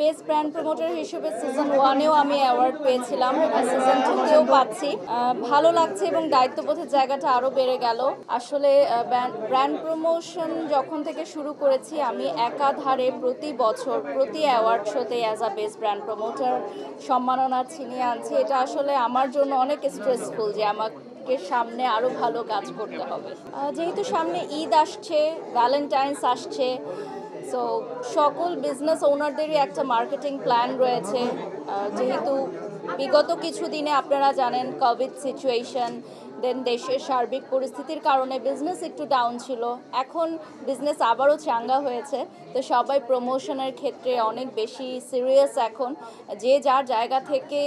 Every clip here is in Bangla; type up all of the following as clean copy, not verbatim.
বেস্ট ব্র্যান্ড প্রমোটার হিসেবে সিজন 1-এও আমি অ্যাওয়ার্ড পেয়েছিলাম, সিজন 2-তেও পাচ্ছি। ভালো লাগছে এবং দায়িত্ববোধের জায়গাটা আরও বেড়ে গেল। আসলে ব্র্যান্ড প্রমোশন যখন থেকে শুরু করেছি আমি একাধারে প্রতি বছর প্রতি অ্যাওয়ার্ড শোতে as a best brand promoter সম্মাননা ছিনিয়ে আনছি। এটা আসলে আমার জন্য অনেক স্ট্রেসফুল যে আমাকে সামনে আরও ভালো কাজ করতে হবে। যেহেতু সামনে ঈদ আসছে, ভ্যালেন্টাইন্স আসছে, সো সকল বিজনেস ওনারদেরই একটা মার্কেটিং প্ল্যান রয়েছে। যেহেতু বিগত কিছুদিনে আপনারা জানেন কোভিড সিচুয়েশন, দেন দেশের সার্বিক পরিস্থিতির কারণে বিজনেস একটু ডাউন ছিল। এখন বিজনেস আবারও চাঙ্গা হয়েছে, তো সবাই প্রমোশনের ক্ষেত্রে অনেক বেশি সিরিয়াস এখন, যে যার জায়গা থেকে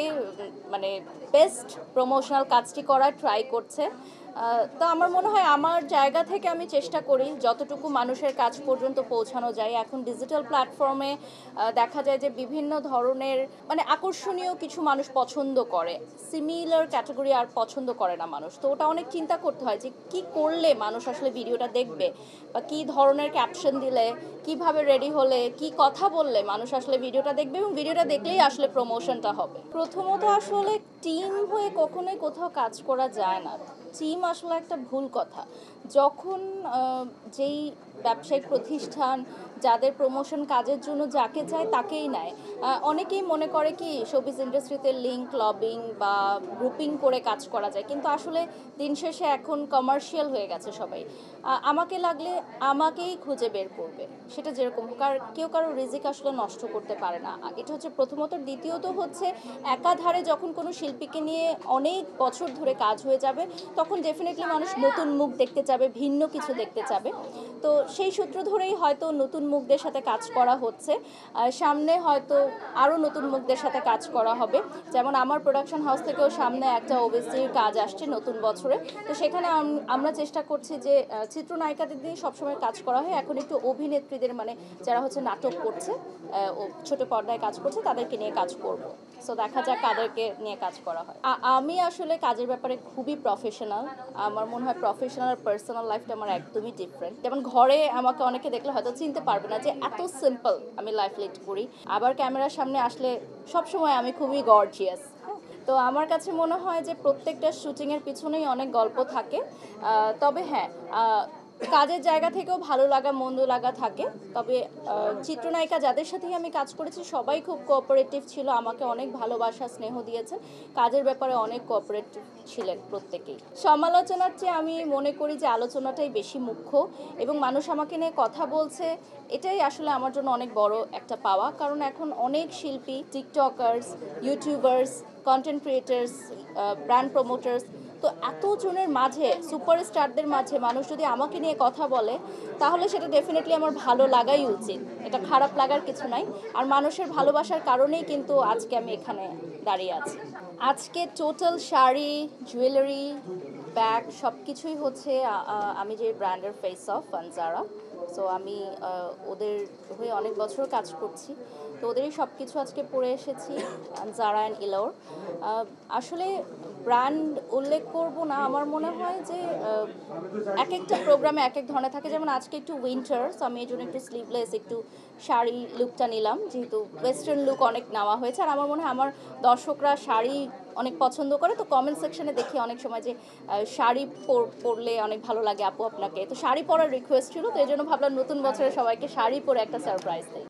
মানে বেস্ট প্রমোশনাল কাজটি করার ট্রাই করছে। তো আমার মনে হয় আমার জায়গা থেকে আমি চেষ্টা করি যতটুকু মানুষের কাছ পর্যন্ত পৌঁছানো যায়। এখন ডিজিটাল প্ল্যাটফর্মে দেখা যায় যে বিভিন্ন ধরনের আকর্ষণীয় কিছু মানুষ পছন্দ করে, সিমিলার ক্যাটাগরি আর পছন্দ করে না মানুষ। তো ওটা অনেক চিন্তা করতে হয় যে কি করলে মানুষ আসলে ভিডিওটা দেখবে, বা কী ধরনের ক্যাপশন দিলে, কিভাবে রেডি হলে, কি কথা বললে মানুষ আসলে ভিডিওটা দেখবে এবং ভিডিওটা দেখলেই আসলে প্রমোশনটা হবে। প্রথমত আসলে টিম হয়ে কখনোই কোথাও কাজ করা যায় না। টিম আসলে একটা ভুল কথা। যখন যেই ব্যবসায়িক প্রতিষ্ঠান যাদের প্রমোশন কাজের জন্য যাকে চায় তাকেই নেয়। অনেকেই মনে করে কি শোবিজ ইন্ডাস্ট্রিতে লিঙ্ক, লবিং বা গ্রুপিং করে কাজ করা যায়, কিন্তু আসলে দিন শেষে এখন কমার্শিয়াল হয়ে গেছে সবাই। আমাকে লাগলে আমাকেই খুঁজে বের করবে, সেটা যেরকম হোক। আর কেউ কারো রিজিক আসলে নষ্ট করতে পারে না, এটা হচ্ছে প্রথমত। দ্বিতীয়ত হচ্ছে একাধারে যখন কোনো শিল্পীকে নিয়ে অনেক বছর ধরে কাজ হয়ে যাবে, তখন ডেফিনেটলি মানুষ নতুন মুখ দেখতে চাবে, ভিন্ন কিছু দেখতে চাবে। তো সেই সূত্র ধরেই হয়তো নতুন মুখদের সাথে কাজ করা হচ্ছে। সামনে হয়তো আরও নতুন মুখদের সাথে কাজ করা হবে। যেমন আমার প্রোডাকশন হাউস থেকেও সামনে একটা ওবিসির কাজ আসছে নতুন বছরে। তো সেখানে আমরা চেষ্টা করছি যে চিত্রনায়িকাদের দিয়ে সবসময় কাজ করা হয়, এখন একটু অভিনেত্রীদের যারা হচ্ছে নাটক করছে, ছোট পর্দায় কাজ করছে, তাদেরকে নিয়ে কাজ করব। সো দেখা যাক কাদেরকে নিয়ে কাজ করা হয়। আমি আসলে কাজের ব্যাপারে খুবই প্রফেশনাল। আমার মনে হয় প্রফেশনাল আর পার্সোনাল লাইফটা আমার একদমই ডিফারেন্ট। যেমন ঘরে আমাকে অনেকে দেখলে হয়তো চিনতে পারবে না যে এত সিম্পল আমি লাইফ লিড করি, আবার ক্যামেরার সামনে আসলে সবসময় আমি খুবই গর্জিয়াস। তো আমার কাছে মনে হয় যে প্রত্যেকটা শুটিংয়ের পিছনেই অনেক গল্প থাকে। তবে হ্যাঁ, কাজের জায়গা থেকেও ভালো লাগা মন্দ লাগা থাকে। তবে চিত্রনায়িকা যাদের সাথেই আমি কাজ করেছি সবাই খুব কোঅপারেটিভ ছিল, আমাকে অনেক ভালোবাসা স্নেহ দিয়েছেন, কাজের ব্যাপারে অনেক কোঅপারেটিভ ছিলেন প্রত্যেকেই। সমালোচনার চেয়ে আমি মনে করি যে আলোচনাটাই বেশি মুখ্য, এবং মানুষ আমাকে নিয়ে কথা বলছে, এটাই আসলে আমার জন্য অনেক বড় একটা পাওয়া। কারণ এখন অনেক শিল্পী, tiktokers, YouTubers, content creators, brand promoters, তো এতজনের মাঝে, সুপারস্টারদের মাঝে মানুষ যদি আমাকে নিয়ে কথা বলে, তাহলে সেটা ডেফিনেটলি আমার ভালো লাগাই উচিত, এটা খারাপ লাগার কিছু নাই। আর মানুষের ভালোবাসার কারণেই কিন্তু আজকে আমি এখানে দাঁড়িয়ে আছি। আজকে টোটাল শাড়ি, জুয়েলারি, ব্যাগ সব কিছুই হচ্ছে আমি যে ব্র্যান্ডের ফেস অফ ফানজারা। সো আমি ওদের হয়ে অনেক বছর কাজ করছি, তো ওদেরই সব কিছু আজকে পরে এসেছি, জারা অ্যান্ড ইলোর। আসলে ব্র্যান্ড উল্লেখ করব না, আমার মনে হয় যে এক একটা প্রোগ্রামে এক এক ধরনের থাকে। যেমন আজকে একটু উইন্টার, সো আমি এই জন্য একটু স্লিভলেস, একটু শাড়ি লুকটা নিলাম, যেহেতু ওয়েস্টার্ন লুক অনেক নেওয়া হয়েছে। আর আমার মনে হয় আমার দর্শকরা শাড়ি অনেক পছন্দ করে, তো কমেন্ট সেকশনে দেখি অনেক সময় যে শাড়ি পরলে অনেক ভালো লাগে আপু আপনাকে, তো শাড়ি পরার রিকোয়েস্ট ছিল, তো এই জন্য ভাবলাম নতুন বছরে সবাইকে শাড়ি পরে একটা সারপ্রাইজ দেয়।